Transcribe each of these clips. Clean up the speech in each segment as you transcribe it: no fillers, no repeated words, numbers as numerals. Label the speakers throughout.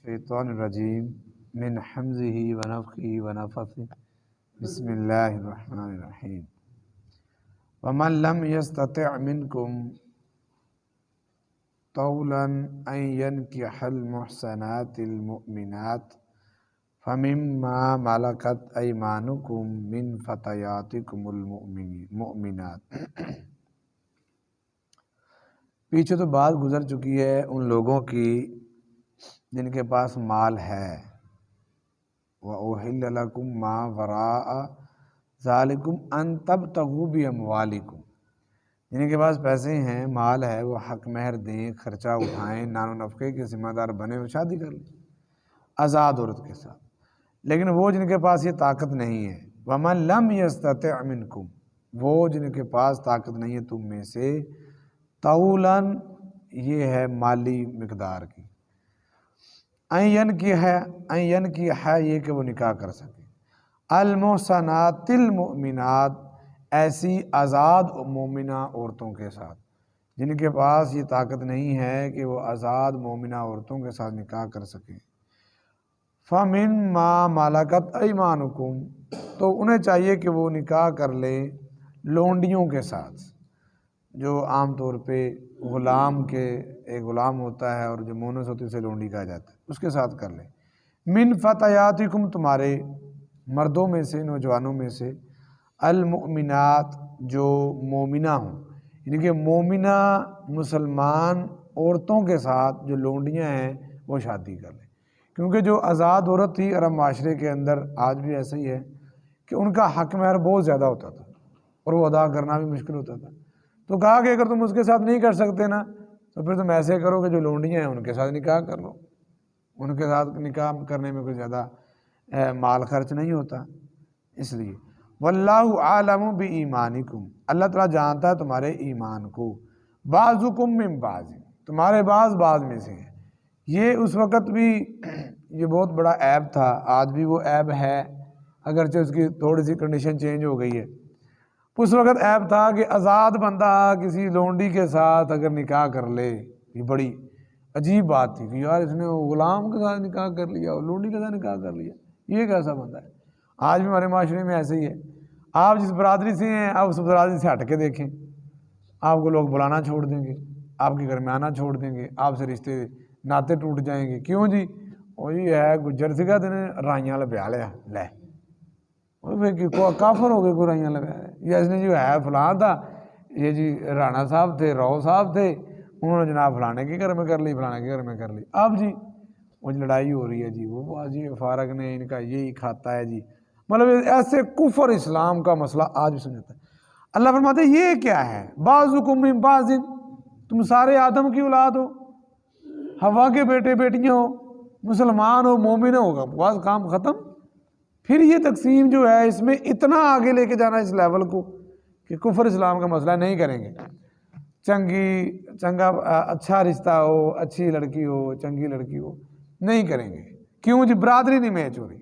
Speaker 1: الشیطان الرجیم من حمزه ونفخه ونفثه بسم اللہ الرحمن الرحیم ومن لم يستطع منکم طولا ان ينكح المحصنات المؤمنات فمما ملكت ایمانکم من فتياتکم المؤمنات۔ پیچھے تو بات گزر چکی ہے ان لوگوں کی جن کے پاس مال ہے، وَأُحِلَّ لَكُم مَّا وَرَاءَ ذَلِكُمْ أَن تَبْتَغُوا بِأَمْوَالِكُم، جن کے پاس پیسے ہیں، مال ہے، وہ حق مہر دیں، خرچہ اٹھائیں، نان و نفقے کے ذمہ دار بنے اور شادی کر لیں آزاد عورت کے ساتھ۔ لیکن وہ جن کے پاس یہ طاقت نہیں ہے، وَمَن لَّمْ يَسْتَطِعْ مِنكُم، وہ جن کے پاس طاقت نہیں ہے تم میں سے، طولاً یہ ہے مالی مقدار کی، این کی ہے یہ کہ وہ نکاح کر سکے، المحصنات المؤمنات ایسی آزاد مومنہ عورتوں کے ساتھ، جن کے پاس یہ طاقت نہیں ہے کہ وہ آزاد مومنہ عورتوں کے ساتھ نکاح کر سکیں۔ فَمِمَّا مَلَكَتْ أَيْمَانُكُمْ، تو انہیں چاہیے کہ وہ نکاح کر لیں لونڈیوں کے ساتھ، جو عام طور پہ غلام کے ایک غلام ہوتا ہے اور جو مونس ہوتی ہے اسے لونڈی کہا جاتا ہے، اس کے ساتھ کر لیں۔ من فتیاتکم، تمہارے مردوں میں سے، نوجوانوں میں سے، المؤمنات جو مومنہ ہوں، یعنی کہ مومنہ مسلمان عورتوں کے ساتھ جو لونڈیاں ہیں وہ شادی کر لیں، کیونکہ جو آزاد عورت تھی عرب معاشرے کے اندر، آج بھی ایسا ہی ہے کہ ان کا حق مہر بہت زیادہ ہوتا تھا اور وہ ادا کرنا بھی مشکل ہوتا تھا، تو کہا کہ اگر تم اس کے ساتھ نہیں کر سکتے نا تو پھر تم ایسے کرو کہ جو لونڈیاں ہیں ان کے ساتھ نکاح کر لو، ان کے ساتھ نکاح کرنے میں کوئی زیادہ مال خرچ نہیں ہوتا۔ اس لیے واللہ عالم بایمانکم، اللہ تعالیٰ جانتا ہے تمہارے ایمان کو، بعضکم من بعض، تمہارے بعض میں سے ہیں۔ یہ اس وقت بھی یہ بہت بڑا عیب تھا، آج بھی وہ عیب ہے، اگرچہ اس کی تھوڑی سی کنڈیشن چینج ہو گئی ہے۔ اس وقت عیب تھا کہ آزاد بندہ کسی لونڈی کے ساتھ اگر نکاح کر لے، یہ بڑی عجیب بات تھی کہ یار اس نے غلام کے ساتھ نکاح کر لیا اور لونڈی کے ساتھ نکاح کر لیا، یہ کیسا بندہ ہے؟ آج بھی ہمارے معاشرے میں ایسے ہی ہے، آپ جس برادری سے ہیں آپ اس برادری سے ہٹ کے دیکھیں، آپ کو لوگ بلانا چھوڑ دیں گے، آپ کے گھر میں آنا چھوڑ دیں گے، آپ سے رشتے ناطے ٹوٹ جائیں گے۔ کیوں جی؟ وہ یہ ہے گجر سکھا تین رائیاں لبیا لیا لے، کافر ہو گئے، کوئی رائیاں لگا ہے، یا اس نے جو ہے فلاں تھا، یہ جی رانا صاحب تھے، راؤ صاحب تھے، انہوں نے جناب فلانے کے گھر میں کر لی، فلانے کے گھر میں کر لی، اب جی وہ لڑائی ہو رہی ہے جی، وہ جی فارغ نے ان کا یہی کھاتا ہے جی، مطلب ایسے کفر اسلام کا مسئلہ آج بھی سمجھتا ہے۔ اللہ فرماتے ہیں یہ کیا ہے، بعضکم من بعض، تم سارے آدم کی اولاد ہو، ہوا کے بیٹے بیٹیاں ہو، مسلمان ہو، مومن ہوگا، بس کام ختم۔ پھر یہ تقسیم جو ہے اس میں اتنا آگے لے کے جانا اس لیول کو کہ کفر اسلام کا مسئلہ نہیں کریں گے، چنگا اچھا رشتہ ہو، اچھی لڑکی ہو، چنگی لڑکی ہو، نہیں کریں گے۔ کیوں جی؟ برادری نہیں میچ ہو رہی،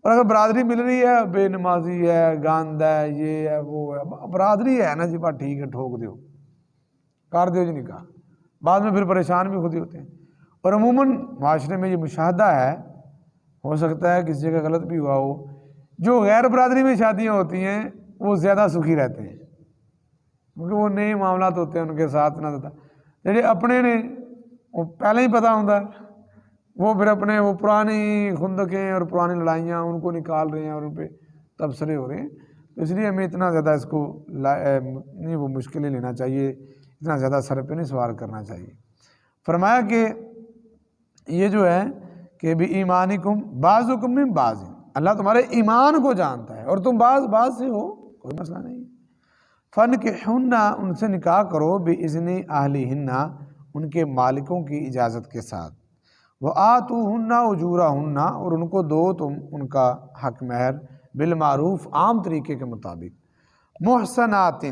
Speaker 1: اور اگر برادری مل رہی ہے، بے نمازی ہے، گاند ہے، یہ ہے، وہ ہے، برادری ہے نا جی، بات ٹھیک ہے، ٹھوک دیو، کر دیو جی نکاح، بعد میں پھر پریشان بھی خود ہی ہوتے ہیں۔ اور عموماً معاشرے میں یہ مشاہدہ ہے، ہو سکتا ہے کسی جگہ غلط بھی ہوا ہو، جو غیر برادری میں شادیاں ہوتی ہیں وہ زیادہ سکھی رہتے ہیں، کیونکہ وہ نئے معاملات ہوتے ہیں ان کے ساتھ نہ ہوتا، جڑے اپنے نے وہ پہلے ہی پتہ ہوتا ہے، وہ پھر اپنے وہ پرانی خندقیں اور پرانی لڑائیاں ان کو نکال رہے ہیں اور ان پہ تبصرے ہو رہے ہیں، تو اس لیے ہمیں اتنا زیادہ اس کو نہیں وہ مشکلیں لینا چاہیے، اتنا زیادہ سر پہ نہیں سوار کرنا چاہیے۔ فرمایا کہ یہ جو ہے کہ بھی ایمانکم بعضکم من بعض، اللہ تمہارے ایمان کو جانتا ہے اور تم بعض سے ہو، کوئی مسئلہ نہیں۔ فَانْكِحُنَّ، ان سے نکاح کرو، بِإِذْنِ أَهْلِهِنَّ، ان کے مالکوں کی اجازت کے ساتھ، وَآتُوهُنَّ أُجُورَهُنَّ، اور ان کو دو تم ان کا حق مہر، بالمعروف، عام طریقے کے مطابق، محسنات،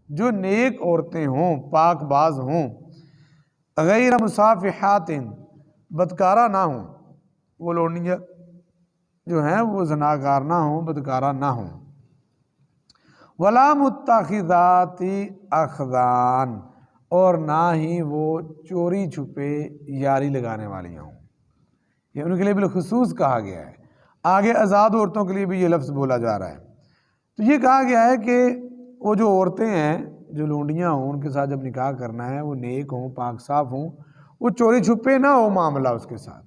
Speaker 1: جو نیک عورتیں ہوں، پاک باز ہوں، غیر مصافحات، بدکارہ نہ ہوں، وہ لونڈیاں جو ہیں وہ زناکار نہ ہوں، بدکارہ نہ ہوں، ولا متخذات اخدان، اور نہ ہی وہ چوری چھپے یاری لگانے والی ہوں، یہ ان کے لیے بالخصوص کہا گیا ہے۔ آگے آزاد عورتوں کے لیے بھی یہ لفظ بولا جا رہا ہے۔ تو یہ کہا گیا ہے کہ وہ جو عورتیں ہیں، جو لونڈیاں ہوں، ان کے ساتھ جب نکاح کرنا ہے وہ نیک ہوں، پاک صاف ہوں، وہ چوری چھپے نہ ہو معاملہ اس کے ساتھ۔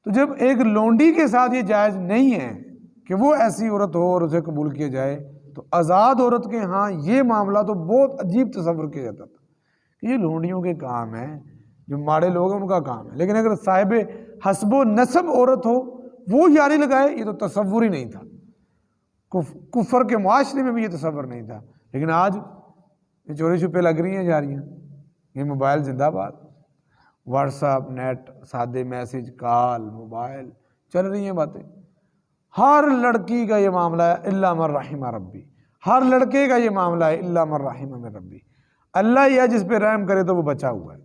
Speaker 1: تو جب ایک لونڈی کے ساتھ یہ جائز نہیں ہے کہ وہ ایسی عورت ہو اور اسے قبول کیا جائے، تو آزاد عورت کے ہاں یہ معاملہ تو بہت عجیب تصور کیا جاتا تھا کہ یہ لونڈیوں کے کام ہے، جو ماڑے لوگ ہیں ان کا کام ہے۔ لیکن اگر صاحب حسب و نسب عورت ہو وہ یاری لگائے، یہ تو تصور ہی نہیں تھا۔ کفر کے معاشرے میں بھی یہ تصور نہیں تھا، لیکن آج یہ چوری چھپے لگ رہی ہیں جا رہی ہیں۔ یہ موبائل زندہ باد، واٹس ایپ، نیٹ، سادے میسج، کال، موبائل، چل رہی ہیں باتیں۔ ہر لڑکی کا یہ معاملہ ہے الا من رحم ربی، ہر لڑکے کا یہ معاملہ ہے الا من رحم من ربی، اللہ ہی ہے جس پہ رحم کرے تو وہ بچا ہوا ہے۔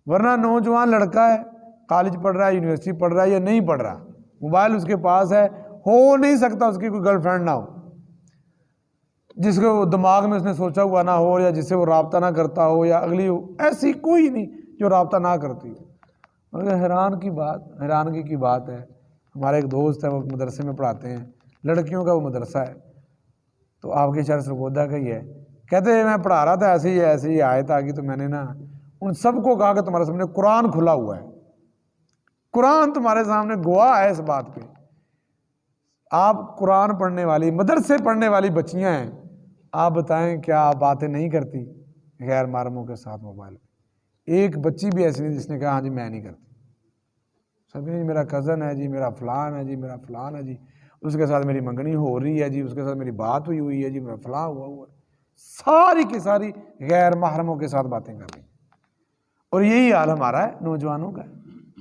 Speaker 1: ورنہ نوجوان لڑکا ہے، کالج پڑھ رہا ہے، یونیورسٹی پڑھ رہا ہے یا نہیں پڑھ رہا، موبائل اس کے پاس ہے، ہو نہیں سکتا اس کی کوئی گرل فرینڈ نہ ہو جس کو دماغ میں اس نے سوچا ہوا نہ ہو، یا جس سے وہ رابطہ نہ کرتا ہو، یا اگلی ہو، ایسی کوئی نہیں جو رابطہ نہ کرتی ہو۔ مگر حیرانگی کی بات ہے، ہمارے ایک دوست ہے، وہ مدرسے میں پڑھاتے ہیں، لڑکیوں کا وہ مدرسہ ہے، تو آپ کے شہر سرگودا کا ہی ہے، کہتے ہیں میں پڑھا رہا تھا ایسے ہی آیت آ گئی تو میں نے نا ان سب کو کہا کہ تمہارے سامنے قرآن کھلا ہوا ہے، قرآن تمہارے سامنے گواہ ہے اس بات پہ، آپ قرآن پڑھنے والی، مدرسے پڑھنے والی بچیاں ہیں، آپ بتائیں کیا آپ باتیں نہیں کرتی غیر محرموں کے ساتھ موبائل پہ؟ ایک بچی بھی ایسی نہیں جس نے کہا ہاں جی میں نہیں کرتی، سبھی نے میرا کزن ہے جی، میرا فلان ہے جی، میرا فلان ہے جی، اس کے ساتھ میری منگنی ہو رہی ہے جی، اس کے ساتھ میری بات ہوئی ہے جی، میرا فلاں ہوا ہے، ساری کی ساری غیر محرموں کے ساتھ باتیں کر رہی ہیں۔ اور یہی حال ہمارا ہے، نوجوانوں کا ہے،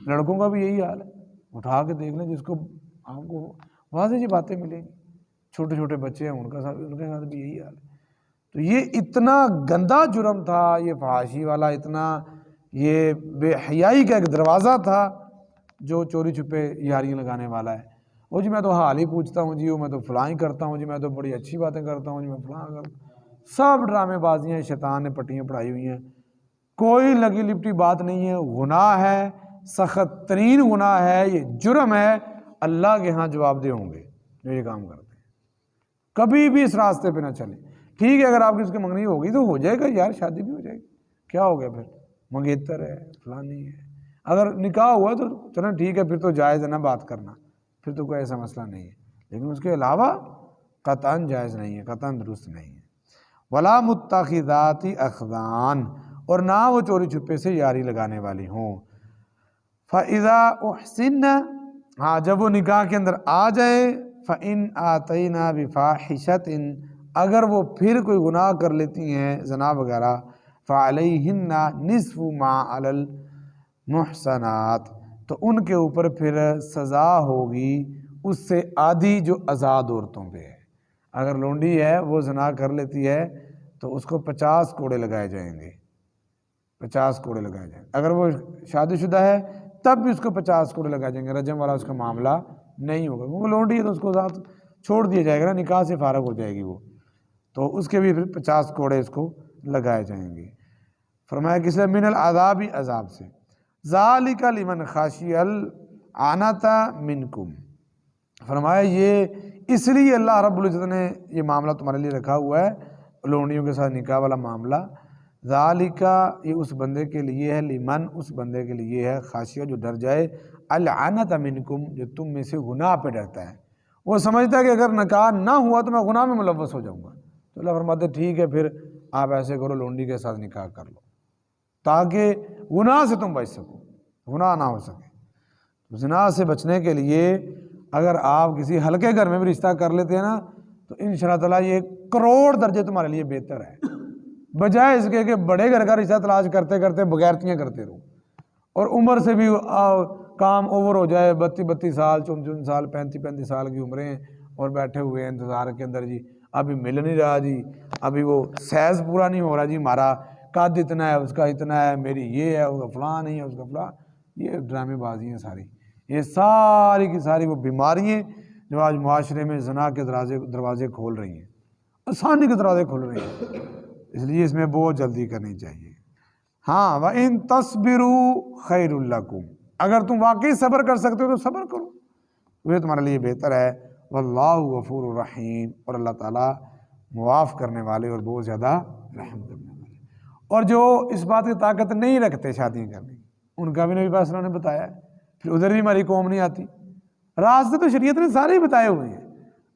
Speaker 1: لڑکوں کا بھی یہی حال ہے۔ اٹھا کے دیکھ لیں جس کو آپ کو واضح جی باتیں ملیں گی، چھوٹے چھوٹے بچے ہیں ان کے ساتھ بھی یہی حال ہے۔ تو یہ اتنا گندا جرم تھا، یہ فحاشی والا، اتنا یہ بے حیائی کا ایک دروازہ تھا جو چوری چھپے یاریاں لگانے والا ہے۔ وہ جی میں تو حال ہی پوچھتا ہوں جی، میں تو فلاں ہی کرتا ہوں جی، میں تو بڑی اچھی باتیں کرتا ہوں جی، میں فلاں کرتا ہوں، سب ڈرامے بازیاں، شیطان نے پٹیاں پڑھائی ہوئی ہیں، کوئی لگی لپٹی بات نہیں ہے، گناہ ہے، سخت ترین گناہ ہے، یہ جرم ہے، اللہ کے ہاں جواب دہ ہوں گے جو یہ کام کرتے ہیں۔ کبھی بھی اس راستے پہ نہ چلیں۔ ٹھیک ہے اگر آپ کی اس کی منگنی ہوگی تو ہو جائے گا یار، شادی بھی ہو جائے گی، کیا ہو گیا پھر، منگیتر ہے فلانی ہے، اگر نکاح ہوا تو چلیں ٹھیک ہے، پھر تو جائز ہے نا بات کرنا، پھر تو کوئی ایسا مسئلہ نہیں ہے، لیکن اس کے علاوہ قطعاً جائز نہیں ہے، قطعاً درست نہیں ہے۔ ولا متخذات اخدان، اور نہ وہ چوری چھپے سے یاری لگانے والی ہوں۔ فَإِذَا أُحْسِنَّ، ہاں جب وہ نکاح کے اندر آ جائے، فَإِنْ آتَيْنَا بِفَاحِشَةٍ، اگر وہ پھر کوئی گناہ کر لیتی ہیں زنا وغیرہ، فَعَلَيْهِنَّ نِصْفُ مَا عَلَى الْمُحْصَنَاتِ، تو ان کے اوپر پھر سزا ہوگی اس سے آدھی جو آزاد عورتوں پہ ہے۔ اگر لونڈی ہے وہ زنا کر لیتی ہے تو اس کو 50 کوڑے لگائے جائیں گے، 50 کوڑے لگائے جائیں گے۔ اگر وہ شادی شدہ ہے تب بھی اس کو 50 کوڑے لگائے جائیں گے، رجم والا اس کا معاملہ نہیں ہوگا، کیونکہ لونڈی ہے تو اس کو ذات چھوڑ دیا جائے گا نا، نکاح سے فارغ ہو جائے گی وہ، تو اس کے بھی پھر 50 کوڑے اس کو لگائے جائیں گے۔ فرمایا کس لیے؟ من العذاب، عذاب سے۔ ذالک لمن خاشی العنت منکم، فرمایا یہ اس لیے اللہ رب العزت نے یہ معاملہ تمہارے لیے رکھا ہوا ہے، لونڈیوں کے ساتھ نکاح والا معاملہ۔ ذالک، یہ اس بندے کے لیے ہے، لمن، اس بندے کے لیے ہے، خاشیہ جو ڈر جائے، العنت منکم، جو تم میں سے گناہ پہ ڈرتا ہے، وہ سمجھتا ہے کہ اگر نکاح نہ ہوا تو میں گناہ میں ملوث ہو جاؤں گا، تو اللہ فرماتے ٹھیک ہے پھر آپ ایسے کرو، لونڈی کے ساتھ نکاح کر لو تاکہ گناہ سے تم بچ سکو، گناہ نہ ہو سکے۔ زنا سے بچنے کے لیے اگر آپ کسی ہلکے گھر میں بھی رشتہ کر لیتے ہیں نا تو انشاءاللہ تعالیٰ یہ کروڑ درجے تمہارے لیے بہتر ہے، بجائے اس کے کہ بڑے گھر کا رشتہ تلاش کرتے کرتے بغیرتیاں کرتے رہو، اور عمر سے بھی کام اوور ہو جائے، 32 سال، 34 سال، 35 سال کی عمریں، اور بیٹھے ہوئے ہیں انتظار کے اندر جی، ابھی مل نہیں رہا جی، ابھی وہ سیز پورا نہیں ہو رہا جی، ہمارا قد اتنا ہے، اس کا اتنا ہے، میری یہ ہے، اس کا فلاں نہیں ہے، اس کا فلاں، یہ ڈرامے بازی ہیں ساری، یہ ساری کی ساری وہ بیماریاں جو آج معاشرے میں زنا کے دروازے کھول رہی ہیں، آسانی کے دروازے کھول رہی ہیں، اس لیے اس میں بہت جلدی کرنی چاہیے۔ ہاں وَإِن تَصْبِرُوا خَيْرٌ لَكُمْ، اگر تم واقعی صبر کر سکتے ہو تو صبر کرو، وہ تمہارے لیے بہتر ہے۔ واللہ غفور الرحیم، اور اللہ تعالیٰ معاف کرنے والے اور بہت زیادہ رحم کرنے والے۔ اور جو اس بات کی طاقت نہیں رکھتے شادیاں کرنے کی، ان کا بھی نبی پاک صلی اللہ علیہ وسلم نے بتایا ہے، پھر ادھر بھی ہماری قوم نہیں آتی۔ راستے تو شریعت نے سارے ہی بتائے ہوئے ہیں،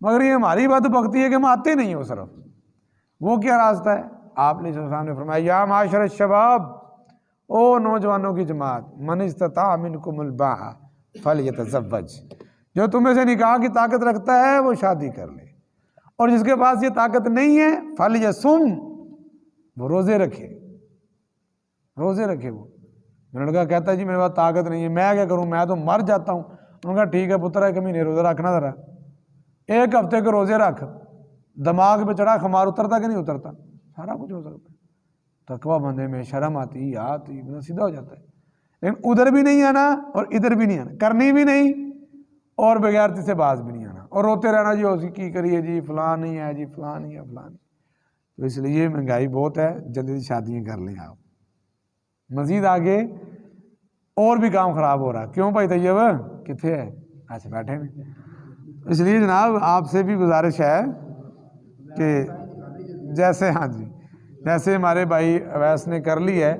Speaker 1: مگر یہ ہماری بات بھگتی ہے کہ ہم آتے نہیں ہو صرف۔ وہ کیا راستہ ہے؟ آپ نے السلام نے فرمایا یا معاشر الشباب، او نوجوانوں کی جماعت، من استطاع منکم الباء فلیتزوج، جو تمہیں سے نکاح کی طاقت رکھتا ہے وہ شادی کر لے، اور جس کے پاس یہ طاقت نہیں ہے فلیصم، وہ روزے رکھے، روزے رکھے۔ وہ لڑکا کہتا ہے جی میرے پاس طاقت نہیں ہے، میں کیا کروں، میں تو مر جاتا ہوں۔ انہوں نے کہا ٹھیک ہے پتر ہے، کمی نہیں روزہ رکھنا ذرا، ایک ہفتے کے روزے رکھ، دماغ پہ چڑھا خمار اترتا کہ نہیں اترتا؟ سارا کچھ ہو سکتا ہے۔ تقویٰ بندے میں شرم آتی سیدھا ہو جاتا ہے۔ لیکن ادھر بھی نہیں آنا اور ادھر بھی نہیں آنا، کرنی بھی نہیں اور بغیرتی سے باز بھی نہیں آنا، اور روتے رہنا جی اسی کی کریے جی فلاں نہیں ہے جی فلاں نہیں ہے فلاں نہیں۔ تو اس لیے مہنگائی بہت ہے، جلدی شادیاں کر لیں آپ، مزید آگے اور بھی کام خراب ہو رہا ہے۔ کیوں بھائی طیب کتنے ہے؟ اچھا بیٹھے ہیں۔ اس لیے جناب آپ سے بھی گزارش ہے کہ جیسے ہاں جی جیسے ہمارے بھائی اویس نے کر لی ہے،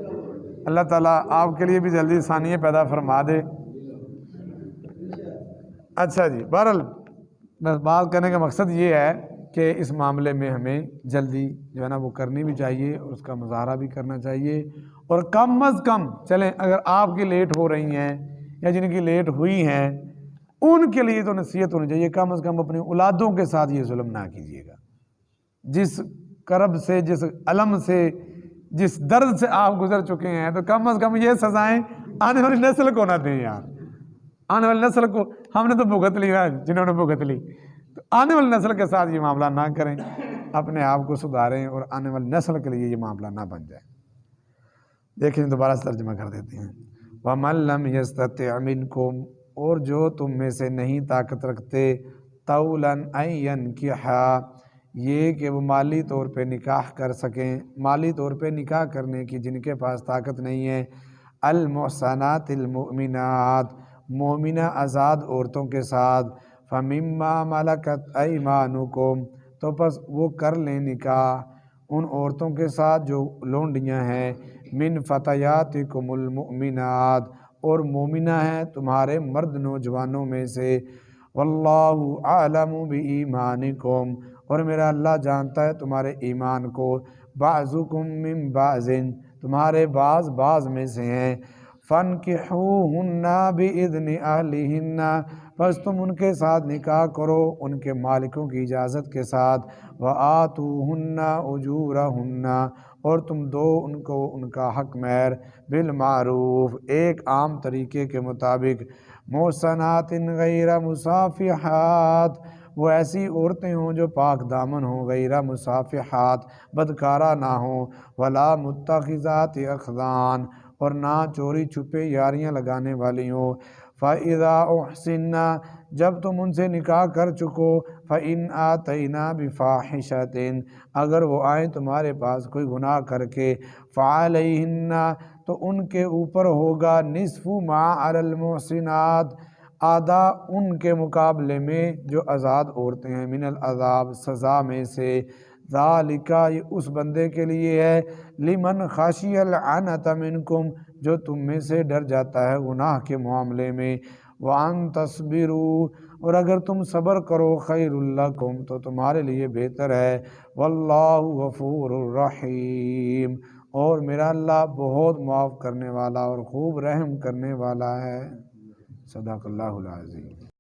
Speaker 1: اللہ تعالیٰ آپ کے لیے بھی جلدی آسانیاں پیدا فرما دے۔ اچھا جی، بہرحال بس بات کرنے کا مقصد یہ ہے کہ اس معاملے میں ہمیں جلدی جو ہے نا وہ کرنی بھی چاہیے، اور اس کا مظاہرہ بھی کرنا چاہیے، اور کم از کم چلیں اگر آپ کی لیٹ ہو رہی ہیں یا جن کی لیٹ ہوئی ہیں ان کے لیے تو نصیحت ہونی چاہیے، کم از کم اپنی اولادوں کے ساتھ یہ ظلم نہ کیجیے گا۔ جس کرب سے، جس علم سے، جس درد سے آپ گزر چکے ہیں، تو کم از کم یہ سزائیں آنے والی نسل کو نہ دیں یار۔ آنے والی نسل کو ہم نے تو بھگت لی ہے، جنہوں نے بھگت لی، تو آنے والی نسل کے ساتھ یہ معاملہ نہ کریں، اپنے آپ کو سدھاریں اور آنے والی نسل کے لیے یہ معاملہ نہ بن جائے۔ دیکھیں دوبارہ سے ترجمہ کر دیتے ہیں۔ وَمَن لَّمْ يَسْتَطِعْ مِنْكُمْ، اور جو تم میں سے نہیں طاقت رکھتے، طَوْلًا أَن يَنْكِحَا، یہ کہ وہ مالی طور پہ نکاح کر سکیں، مالی طور پہ نکاح کرنے کی جن کے پاس طاقت نہیں ہے، المحصنات المؤمنات، مومنہ آزاد عورتوں کے ساتھ، فَمِمَّا مَلَكَتْ أَيْمَانُكُمْ، تو پس وہ کر لیں نکاح ان عورتوں کے ساتھ جو لونڈیاں ہیں، من فتیاتکم المؤمنات، اور مومنہ ہیں تمہارے مرد نوجوانوں میں سے، واللہ اعلم بایمانکم، اور میرا اللہ جانتا ہے تمہارے ایمان کو، بعضکم من بعض، تمہارے بعض میں سے ہیں، فانکحوہن باذن اہلہن، پس تم ان کے ساتھ نکاح کرو ان کے مالکوں کی اجازت کے ساتھ، وآتوہن اجورہن، اور تم دو ان کو ان کا حق مہر، بالمعروف، ایک عام طریقے کے مطابق، محصنات غیر مصافحات، وہ ایسی عورتیں ہوں جو پاک دامن ہوں، غیر مصافحات، بدکارہ نہ ہوں، ولا متخذات اخدان، اور نہ چوری چھپے یاریاں لگانے والی ہوں، فَإِذَا أُحْسِنَّ، جب تم ان سے نکاح کر چکو، فَإِنْ آتَيْنَا بِفَاحِشَةٍ، اگر وہ آئیں تمہارے پاس کوئی گناہ کر کے، فَعَلَيْهِنَّ، تو ان کے اوپر ہوگا، نصف ما علی المحسنات، آدھا ان کے مقابلے میں جو آزاد عورتیں ہیں، من العذاب، سزا میں سے، ذالک، یہ اس بندے کے لیے ہے، لمن خشی العنت منکم، جو تم میں سے ڈر جاتا ہے گناہ کے معاملے میں، وان تصبروا، اور اگر تم صبر کرو، خیر لکم، تو تمہارے لیے بہتر ہے، واللہ غفور الرحیم، اور میرا اللہ بہت معاف کرنے والا اور خوب رحم کرنے والا ہے۔ صدق اللہ العظیم۔